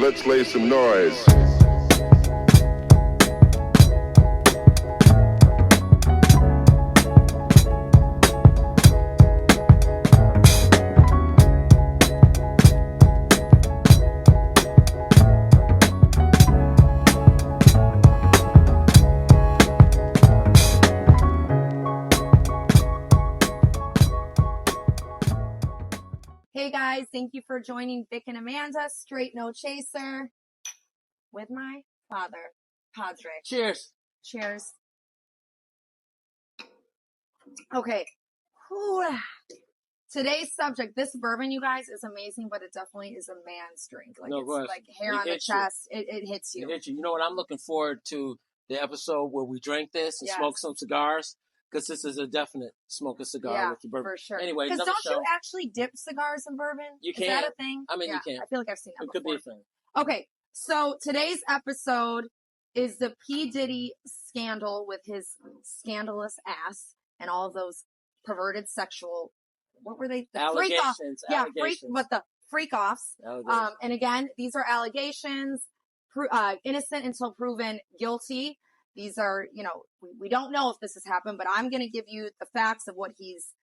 Let's lay some noise. Hey guys, thank you for joining Vic&Amanda, Straight No Chaser, with my father, Padre. Cheers. Cheers. Okay. Whew. Today's subject, this bourbon, you guys, is amazing, but it definitely is a man's drink. Like, No, it's Russ, like hair on the chest. It hits you. It hits you. You know what? I'm looking forward to the episode where we drink this and smoke some cigars, because this is a definite smoke a cigar with your bourbon. For sure. Anyway, because don't you actually dip cigars in bourbon? You can. Is that a thing? I mean, you can. I feel like I've seen that before. It could be a thing. Okay, so today's episode is the P. Diddy scandal with his scandalous ass and all of those perverted sexual, what were they? The allegations. Yeah, allegations. the freak-offs. And again, these are allegations, innocent until proven guilty. These are, we don't know if this has happened, but I'm going to give you the facts of what he's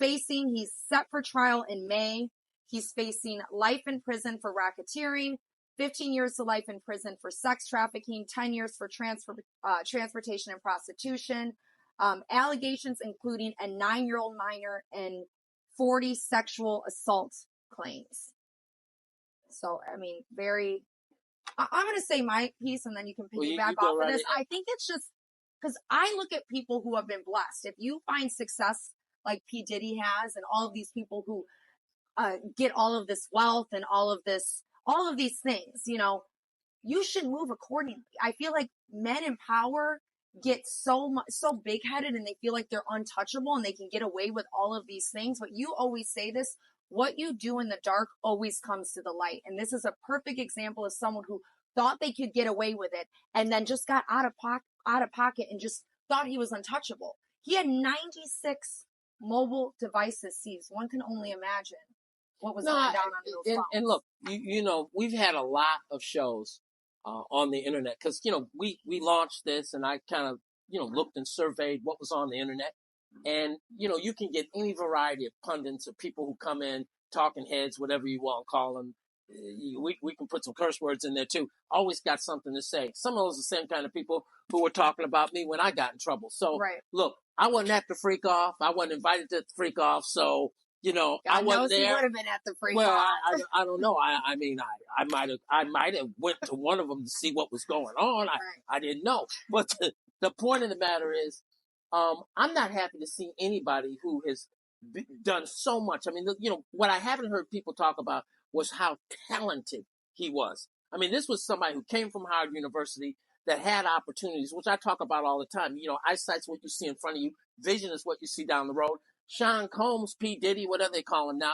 facing. He's set for trial in May. He's facing life in prison for racketeering, 15 years to life in prison for sex trafficking, 10 years for transportation and prostitution, allegations including a 9-year-old minor and 40 sexual assault claims. So, I mean, I'm going to say my piece and then you can piggyback off of this. I think it's just because I look at people who have been blessed. If you find success like P. Diddy has and all of these people who get all of this wealth and all of these things, you should move accordingly. I feel like men in power get so big-headed and they feel like they're untouchable and they can get away with all of these things. But you always say this, what you do in the dark always comes to the light. And this is a perfect example of someone who thought they could get away with it and then just got out of pocket and just thought he was untouchable. He had 96 mobile devices seized. One can only imagine what was going down on those phones. And look, we've had a lot of shows on the internet because, we launched this and I kind of, looked and surveyed what was on the internet. And, you can get any variety of pundits or people who come in, talking heads, whatever you want to call them. We can put some curse words in there too. Always got something to say. Some of those are the same kind of people who were talking about me when I got in trouble. So look, I wasn't at the freak off. I wasn't invited to the freak off. So, I wasn't there. You would have been at the freak off. Well, I don't know. I mean, I might have went to one of them to see what was going on. I didn't know. But the point of the matter is, I'm not happy to see anybody who has done so much. I mean, what I haven't heard people talk about was how talented he was. I mean, this was somebody who came from Howard University that had opportunities, which I talk about all the time. Eyesight's what you see in front of you. Vision is what you see down the road. Sean Combs, P. Diddy, whatever they call him now,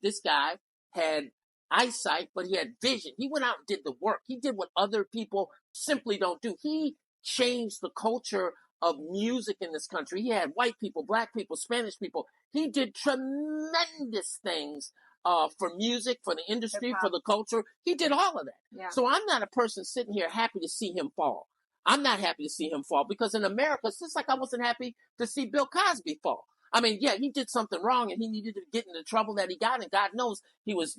this guy had eyesight, but he had vision. He went out and did the work. He did what other people simply don't do. He changed the culture of music in this country. He had white people, black people, Spanish people. He did tremendous things for music, for the industry, hip-hop, for the culture. He did all of that. Yeah. So I'm not a person sitting here happy to see him fall. I'm not happy to see him fall because in America, it's just like I wasn't happy to see Bill Cosby fall. I mean, yeah, he did something wrong and he needed to get into the trouble that he got. And God knows he was,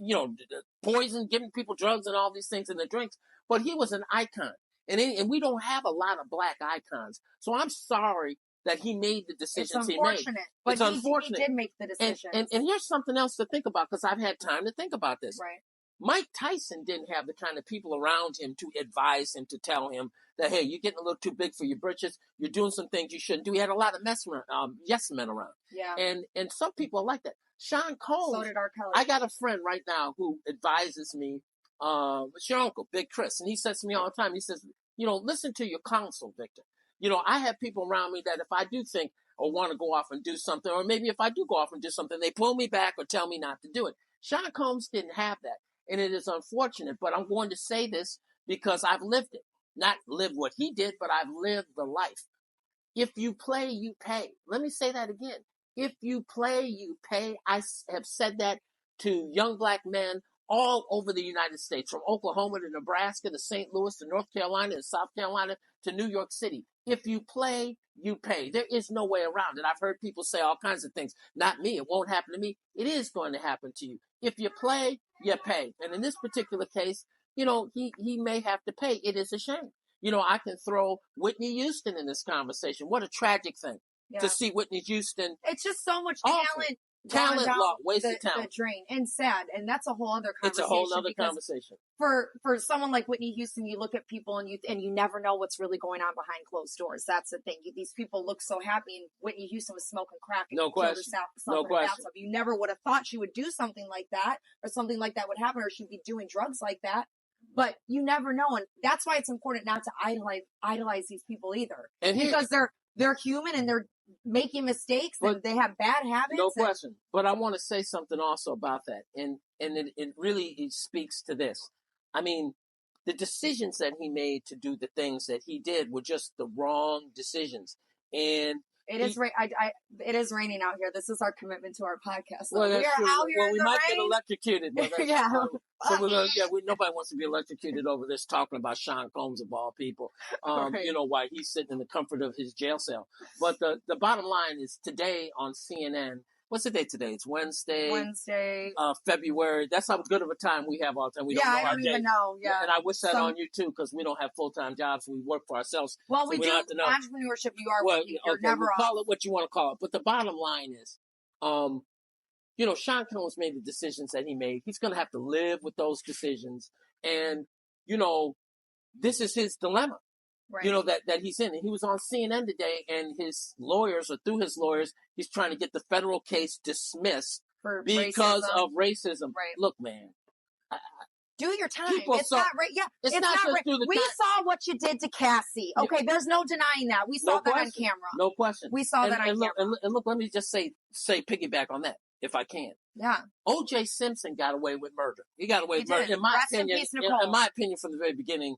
poison, giving people drugs and all these things in the drinks. But he was an icon. And we don't have a lot of black icons. So I'm sorry that he made the decisions he made. But it's unfortunate. He did make the decisions. And here's something else to think about because I've had time to think about this. Right. Mike Tyson didn't have the kind of people around him to advise him, to tell him that, hey, you're getting a little too big for your britches. You're doing some things you shouldn't do. He had a lot of yes men around. Yeah. And some people are like that. Sean Combs. So did R. Kelly. I got a friend right now who advises me, it's your uncle, Big Chris. And he says to me all the time, he says, listen to your counsel, Victor. I have people around me that if I do think or want to go off and do something, or maybe if I do go off and do something, they pull me back or tell me not to do it. Sean Combs didn't have that. And it is unfortunate, but I'm going to say this because I've lived it. Not lived what he did, but I've lived the life. If you play, you pay. Let me say that again. If you play, you pay. I have said that to young black men all over the United States, from Oklahoma to Nebraska to St. Louis to North Carolina to South Carolina to New York City. If you play, you pay. There is no way around it. I've heard people say all kinds of things. Not me. It won't happen to me. It is going to happen to you. If you play, you pay. And in this particular case, you know, he may have to pay. It is a shame. You know, I can throw Whitney Houston in this conversation. What a tragic thing to see Whitney Houston. It's just so much talent, wasted talent. The drain, and sad, and that's a whole other conversation. It's a whole other conversation. For someone like Whitney Houston, you look at people and you never know what's really going on behind closed doors. That's the thing. These people look so happy, and Whitney Houston was smoking crack. And no question. No question. You never would have thought she would do something like that, or something like that would happen, or she'd be doing drugs like that. But you never know, and that's why it's important not to idolize these people either, because they're human and they're making mistakes and they have bad habits. No question. But I want to say something also about that, and it really speaks to this. I mean, the decisions that he made to do the things that he did were just the wrong decisions, and. It is raining out here. This is our commitment to our podcast. So well, that's true. Out here we might get electrocuted. Yeah. Nobody wants to be electrocuted over this talking about Sean Combs of all people. Right. You know, why he's sitting in the comfort of his jail cell. But the bottom line is today on CNN. What's the date today? It's Wednesday. February. That's how good of a time we have all the time. We don't know our day. Even know. Yeah. And I wish that on you too, because we don't have full-time jobs. We work for ourselves. Well, we do entrepreneurship. You are working. You're never off. Call it what you want to call it. But the bottom line is, you know, Sean Combs made the decisions that he made. He's going to have to live with those decisions. And, you know, this is his dilemma. Right. You know, that he's in. And he was on CNN today, and his lawyers, or through his lawyers, he's trying to get the federal case dismissed because of racism. Right. Look, man. Do your time. It's not right. Yeah, it's not right. We saw what you did to Cassie. Okay, there's no denying that. We saw that on camera. No question. We saw that on camera. And look, let me just say piggyback on that, if I can. Yeah. O.J. Simpson got away with murder. He got away with murder. In my opinion, from the very beginning,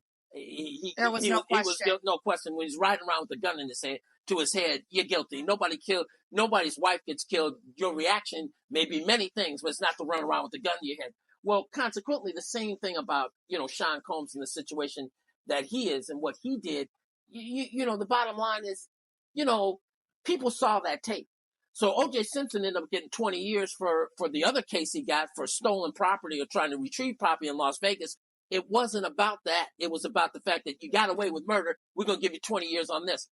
there was no question. No question. When he's riding around with a gun in his head, to his head, you're guilty. Nobody's wife gets killed. Your reaction may be many things, but it's not to run around with a gun in your head. Well, consequently, the same thing about, you know, Sean Combs in the situation that he is and what he did. You know, the bottom line is, you know, people saw that tape. So O.J. Simpson ended up getting 20 years for the other case he got for stolen property or trying to retrieve property in Las Vegas. It wasn't about that. It was about the fact that you got away with murder. We're going to give you 20 years on this.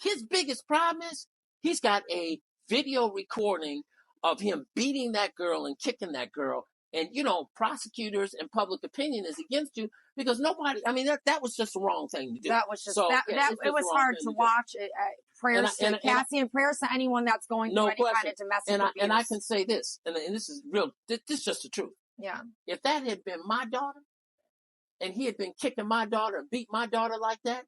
His biggest problem is he's got a video recording of him beating that girl and kicking that girl. And, you know, prosecutors and public opinion is against you because that was just the wrong thing to do. That was just, it was hard to watch. Prayers to Cassie and prayers to anyone that's going through any kind of domestic abuse. And I can say this, and this is real, this is just the truth. Yeah. If that had been my daughter, and he had been kicking my daughter and beat my daughter like that,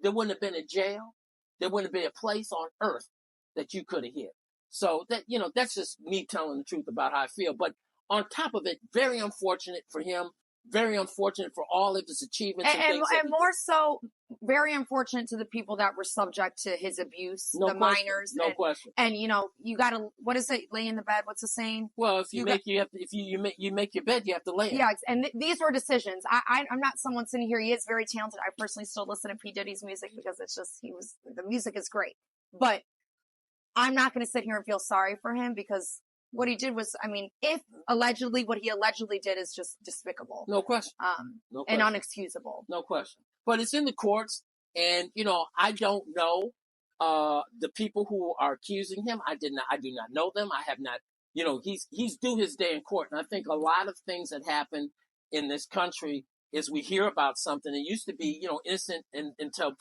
there wouldn't have been a jail. There wouldn't have been a place on earth that you could have hit. So that, you know, that's just me telling the truth about how I feel. But on top of it, very unfortunate for him, very unfortunate for all of his achievements. And more so, very unfortunate to the people that were subject to his abuse, minors. No question. And, you know, you got to, what is it, lay in the bed? What's the saying? Well, if you make your bed, you have to lay in. Yeah, and these were decisions. I'm not someone sitting here. He is very talented. I personally still listen to P. Diddy's music because it's just, the music is great. But I'm not going to sit here and feel sorry for him because what he did was, what he allegedly did is just despicable. No question. And unexcusable. No question. But it's in the courts, and, you know, I don't know the people who are accusing him. I do not know them. I have not, you know, he's due his day in court. And I think a lot of things that happen in this country is we hear about something. It used to be, you know, innocent until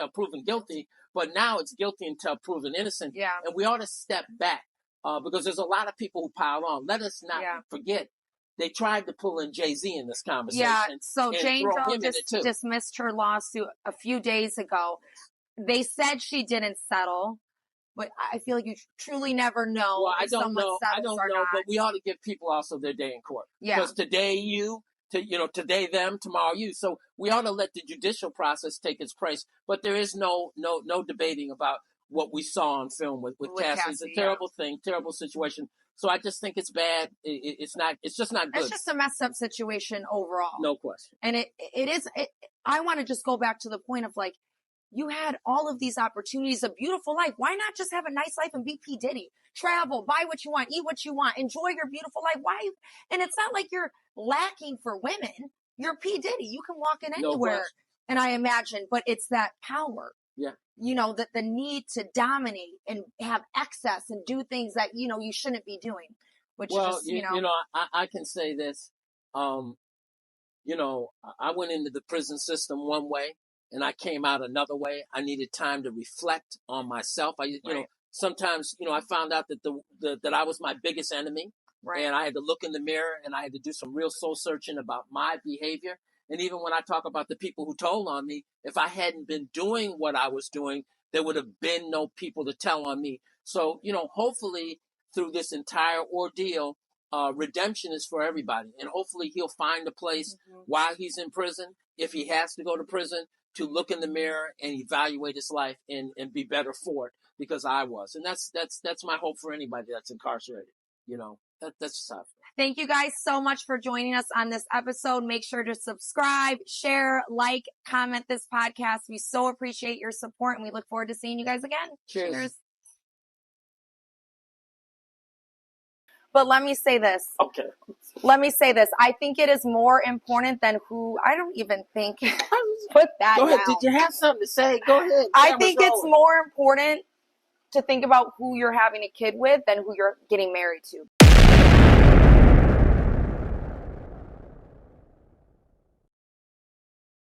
proven guilty, but now it's guilty until proven innocent. Yeah. And we ought to step back because there's a lot of people who pile on. Let us not forget. They tried to pull in Jay-Z in this conversation. Yeah, so Jane Doe dismissed her lawsuit a few days ago. They said she didn't settle, but I feel like you truly never know. Well, I don't know, but we ought to give people also their day in court. Yeah. Because today them, tomorrow you. So we ought to let the judicial process take its place. But there is no debating about what we saw on film with Cassie. It's a terrible thing, terrible situation. So I just think it's bad. It's just not good. It's just a messed up situation overall. No question. And I want to just go back to the point of like, you had all of these opportunities, a beautiful life. Why not just have a nice life and be P. Diddy? Travel, buy what you want, eat what you want, enjoy your beautiful life. Why? And it's not like you're lacking for women. You're P. Diddy. You can walk in anywhere. No, and I imagine, but it's that power. Yeah. You know, that the need to dominate and have excess and do things that, you know, you shouldn't be doing. Which just, you know, I can say this. You know, I went into the prison system one way and I came out another way. I needed time to reflect on myself. You know, sometimes, you know, I found out that that I was my biggest enemy. Right. And I had to look in the mirror and I had to do some real soul searching about my behavior. And even when I talk about the people who told on me, if I hadn't been doing what I was doing, there would have been no people to tell on me. So, you know, hopefully through this entire ordeal, redemption is for everybody. And hopefully he'll find a place while he's in prison, if he has to go to prison, to look in the mirror and evaluate his life and be better for it, because I was. And that's my hope for anybody that's incarcerated. You know, that's just how. Thank you guys so much for joining us on this episode. Make sure to subscribe, share, like, comment this podcast. We so appreciate your support and we look forward to seeing you guys again. Cheers. But let me say this. Okay. Let me say this. I think it is more important than who. I don't even think. Put that Go ahead. down. Did you have something to say? Go ahead. I think it's more important to think about who you're having a kid with than who you're getting married to.